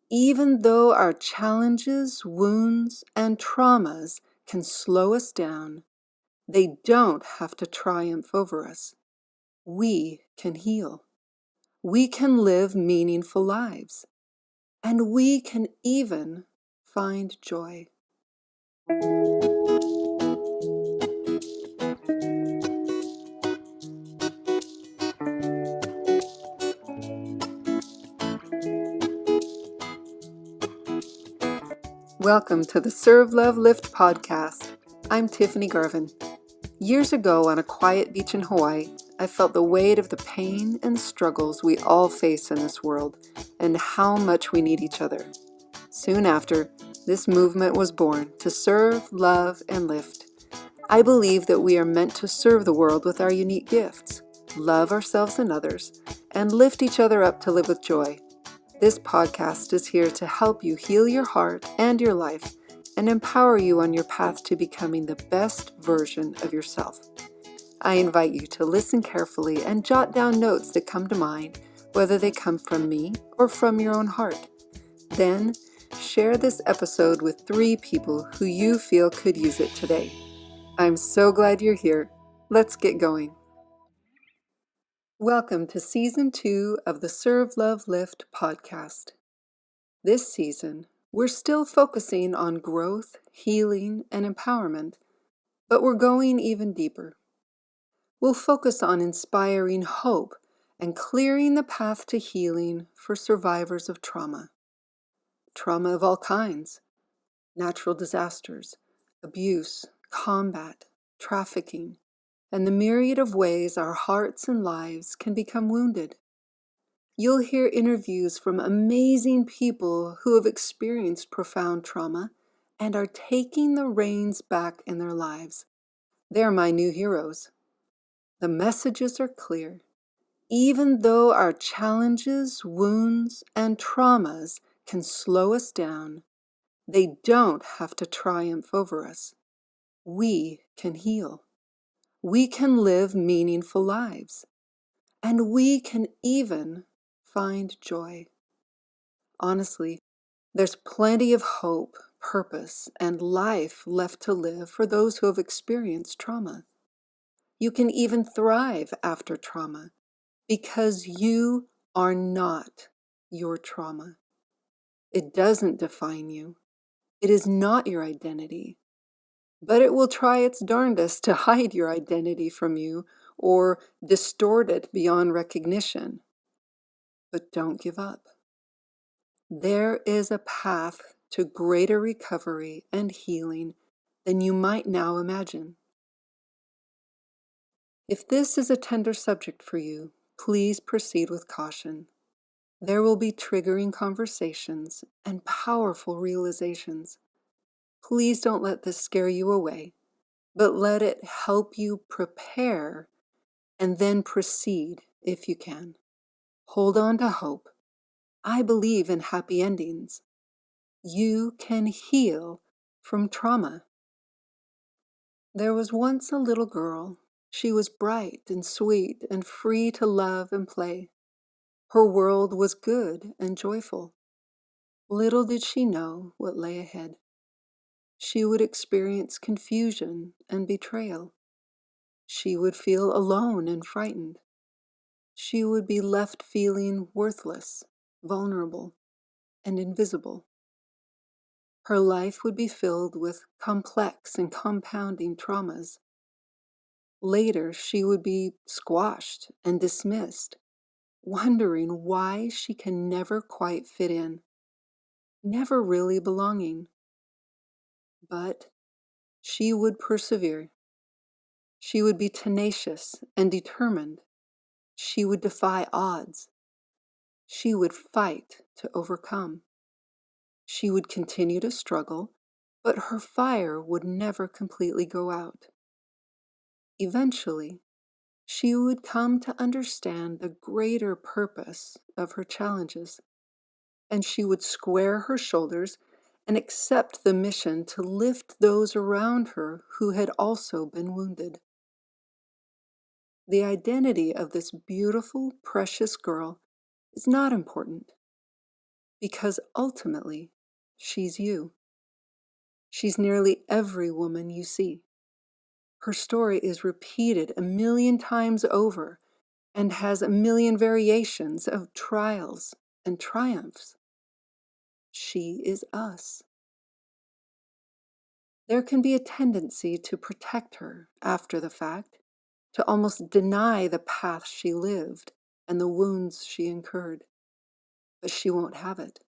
Even though our challenges, wounds, and traumas can slow us down, they don't have to triumph over us. We can heal. We can live meaningful lives. And we can even find joy. Welcome to the Serve, Love, Lift podcast. I'm Tiffany Garvin. Years ago on a quiet beach in Hawaii, I felt the weight of the pain and struggles we all face in this world and how much we need each other. Soon after, this movement was born to serve, love, and lift. I believe that we are meant to serve the world with our unique gifts, love ourselves and others, and lift each other up to live with joy. This podcast is here to help you heal your heart and your life and empower you on your path to becoming the best version of yourself. I invite you to listen carefully and jot down notes that come to mind, whether they come from me or from your own heart. Then, share this episode with 3 people who you feel could use it today. I'm so glad you're here. Let's get going. Welcome to Season 2 of the Serve, Love, Lift podcast. This season, we're still focusing on growth, healing, and empowerment, but we're going even deeper. We'll focus on inspiring hope and clearing the path to healing for survivors of trauma. Trauma of all kinds: natural disasters, abuse, combat, trafficking, and the myriad of ways our hearts and lives can become wounded. You'll hear interviews from amazing people who have experienced profound trauma and are taking the reins back in their lives. They're my new heroes. The messages are clear. Even though our challenges, wounds, and traumas can slow us down, they don't have to triumph over us. We can heal. We can live meaningful lives. And we can even find joy. Honestly, there's plenty of hope, purpose, and life left to live for those who have experienced trauma. You can even thrive after trauma because you are not your trauma. It doesn't define you. It is not your identity. But it will try its darndest to hide your identity from you or distort it beyond recognition. But don't give up. There is a path to greater recovery and healing than you might now imagine. If this is a tender subject for you, please proceed with caution. There will be triggering conversations and powerful realizations. Please don't let this scare you away, but let it help you prepare and then proceed if you can. Hold on to hope. I believe in happy endings. You can heal from trauma. There was once a little girl. She was bright and sweet and free to love and play. Her world was good and joyful. Little did she know what lay ahead. She would experience confusion and betrayal. She would feel alone and frightened. She would be left feeling worthless, vulnerable, and invisible. Her life would be filled with complex and compounding traumas. Later, she would be squashed and dismissed, wondering why she can never quite fit in, never really belonging. But she would persevere. She would be tenacious and determined. She would defy odds. She would fight to overcome. She would continue to struggle, but her fire would never completely go out. Eventually, she would come to understand the greater purpose of her challenges, and she would square her shoulders and accept the mission to lift those around her who had also been wounded. The identity of this beautiful, precious girl is not important, because ultimately, she's you. She's nearly every woman you see. Her story is repeated a million times over and has a million variations of trials and triumphs. She is us. There can be a tendency to protect her after the fact, to almost deny the path she lived and the wounds she incurred. But she won't have it.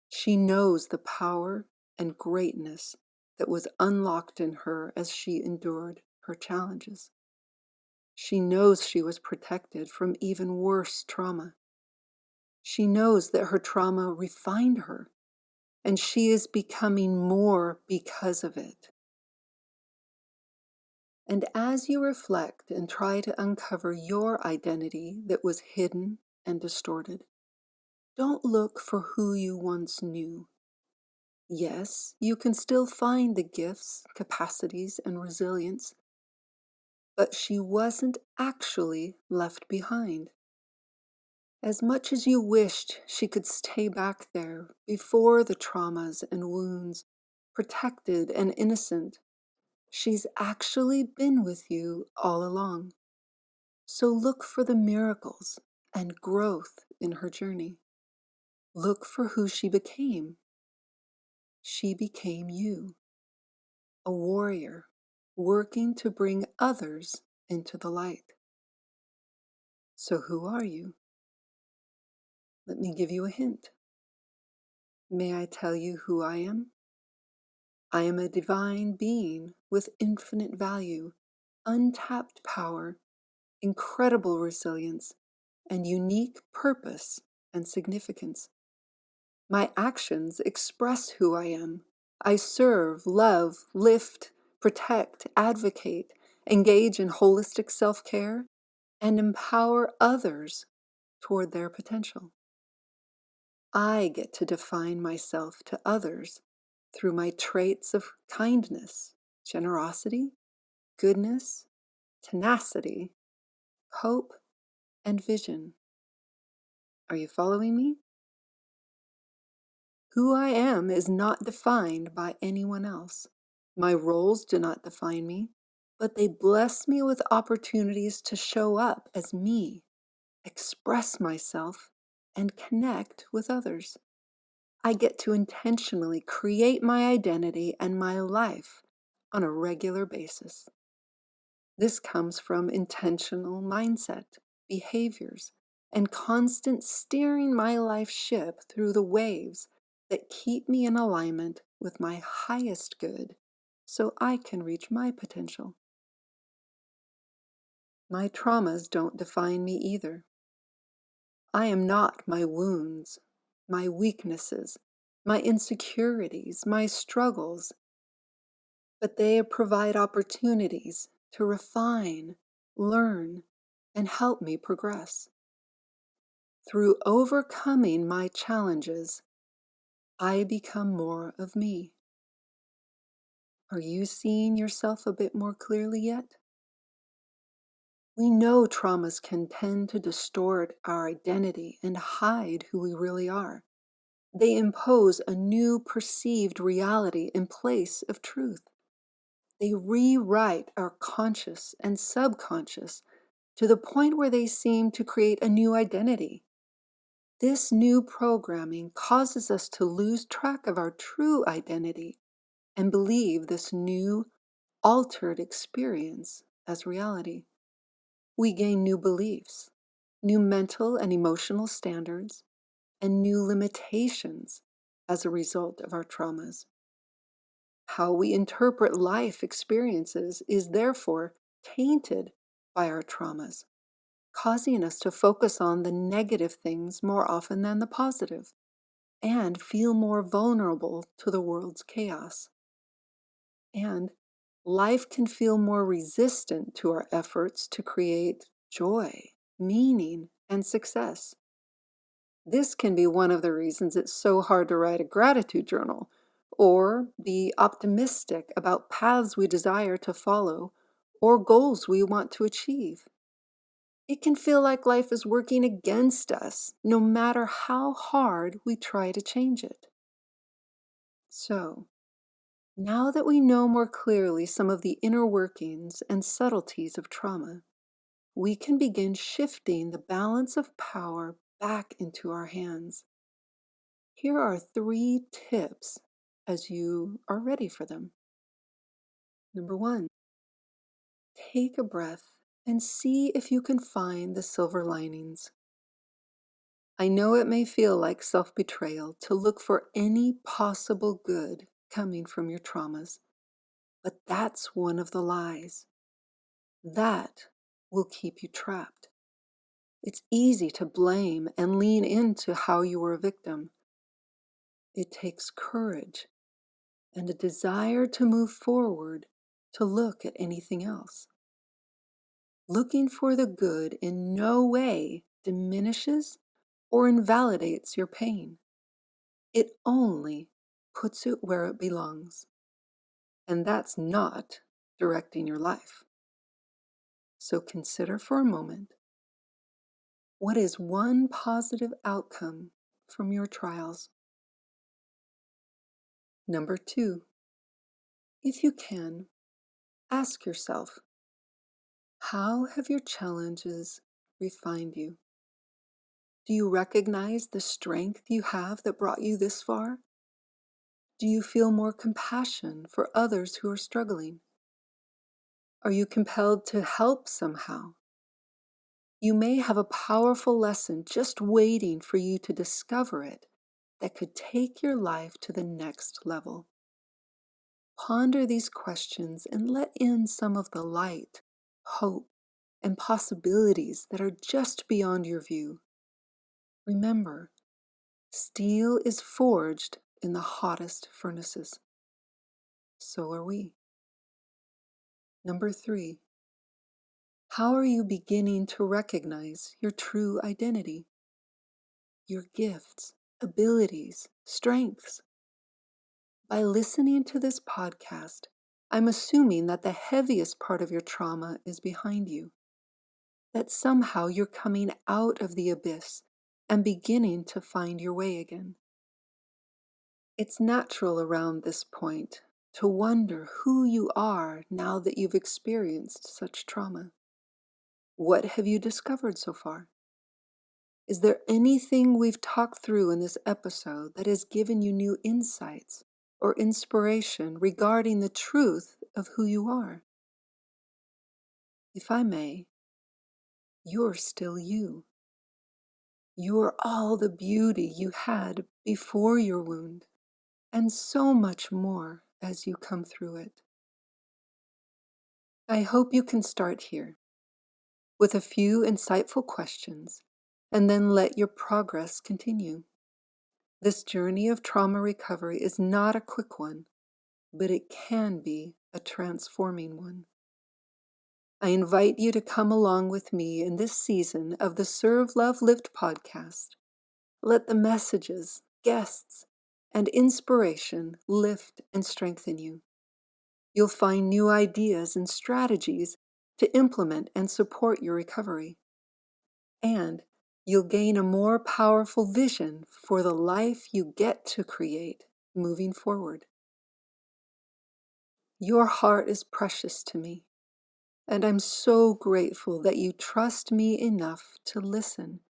She knows the power and greatness that was unlocked in her as she endured her challenges. She knows she was protected from even worse trauma. She knows that her trauma refined her, and she is becoming more because of it. And as you reflect and try to uncover your identity that was hidden and distorted, don't look for who you once knew. Yes, you can still find the gifts, capacities, and resilience, but she wasn't actually left behind. As much as you wished she could stay back there before the traumas and wounds, protected and innocent, she's actually been with you all along. So look for the miracles and growth in her journey. Look for who she became. She became you, a warrior working to bring others into the light. So who are you? Let me give you a hint. May I tell you who I am? I am a divine being with infinite value, untapped power, incredible resilience, and unique purpose and significance. My actions express who I am. I serve, love, lift, protect, advocate, engage in holistic self-care, and empower others toward their potential. I get to define myself to others through my traits of kindness, generosity, goodness, tenacity, hope, and vision. Are you following me? Who I am is not defined by anyone else. My roles do not define me, but they bless me with opportunities to show up as me, express myself, and connect with others. I get to intentionally create my identity and my life on a regular basis. This comes from intentional mindset, behaviors, and constant steering my life ship through the waves that keep me in alignment with my highest good so I can reach my potential. My traumas don't define me either. I am not my wounds, my weaknesses, my insecurities, my struggles, but they provide opportunities to refine, learn, and help me progress. Through overcoming my challenges, I become more of me. Are you seeing yourself a bit more clearly yet? We know traumas can tend to distort our identity and hide who we really are. They impose a new perceived reality in place of truth. They rewrite our conscious and subconscious to the point where they seem to create a new identity. This new programming causes us to lose track of our true identity and believe this new, altered experience as reality. We gain new beliefs, new mental and emotional standards, and new limitations as a result of our traumas. How we interpret life experiences is therefore tainted by our traumas, causing us to focus on the negative things more often than the positive, and feel more vulnerable to the world's chaos. And life can feel more resistant to our efforts to create joy, meaning, and success. This can be one of the reasons it's so hard to write a gratitude journal or be optimistic about paths we desire to follow or goals we want to achieve. It can feel like life is working against us, no matter how hard we try to change it. So, now that we know more clearly some of the inner workings and subtleties of trauma, we can begin shifting the balance of power back into our hands. Here are 3 tips as you are ready for them. Number 1, take a breath and see if you can find the silver linings. I know it may feel like self-betrayal to look for any possible good coming from your traumas, but that's one of the lies. That will keep you trapped. It's easy to blame and lean into how you were a victim. It takes courage and a desire to move forward to look at anything else. Looking for the good in no way diminishes or invalidates your pain. It only puts it where it belongs. And that's not directing your life. So consider for a moment, what is one positive outcome from your trials? Number 2, if you can, ask yourself, how have your challenges refined you? Do you recognize the strength you have that brought you this far? Do you feel more compassion for others who are struggling? Are you compelled to help somehow? You may have a powerful lesson just waiting for you to discover it that could take your life to the next level. Ponder these questions and let in some of the light, hope, and possibilities that are just beyond your view. Remember, steel is forged in the hottest furnaces. So are we. Number 3, how are you beginning to recognize your true identity? Your gifts, abilities, strengths? By listening to this podcast, I'm assuming that the heaviest part of your trauma is behind you, that somehow you're coming out of the abyss and beginning to find your way again. It's natural around this point to wonder who you are now that you've experienced such trauma. What have you discovered so far? Is there anything we've talked through in this episode that has given you new insights or inspiration regarding the truth of who you are? If I may, you're still you. You're all the beauty you had before your wound, and so much more as you come through it. I hope you can start here with a few insightful questions and then let your progress continue. This journey of trauma recovery is not a quick one, but it can be a transforming one. I invite you to come along with me in this season of the Serve, Love, Lift podcast. Let the messages, guests, and inspiration lift and strengthen you. You'll find new ideas and strategies to implement and support your recovery. And you'll gain a more powerful vision for the life you get to create moving forward. Your heart is precious to me, and I'm so grateful that you trust me enough to listen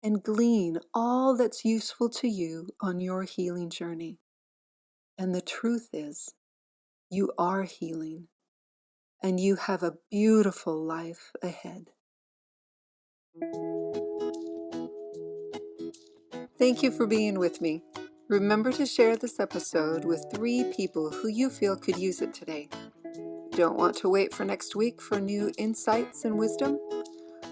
and glean all that's useful to you on your healing journey. And the truth is, you are healing, and you have a beautiful life ahead. Thank you for being with me. Remember to share this episode with 3 people who you feel could use it today. Don't want to wait for next week for new insights and wisdom?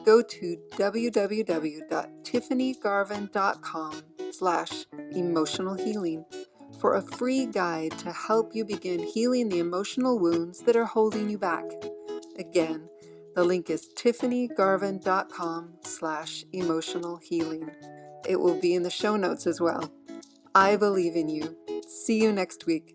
Go to www.tiffanygarvin.com/emotional healing for a free guide to help you begin healing the emotional wounds that are holding you back. Again, the link is tiffanygarvin.com/emotional healing. It will be in the show notes as well. I believe in you. See you next week.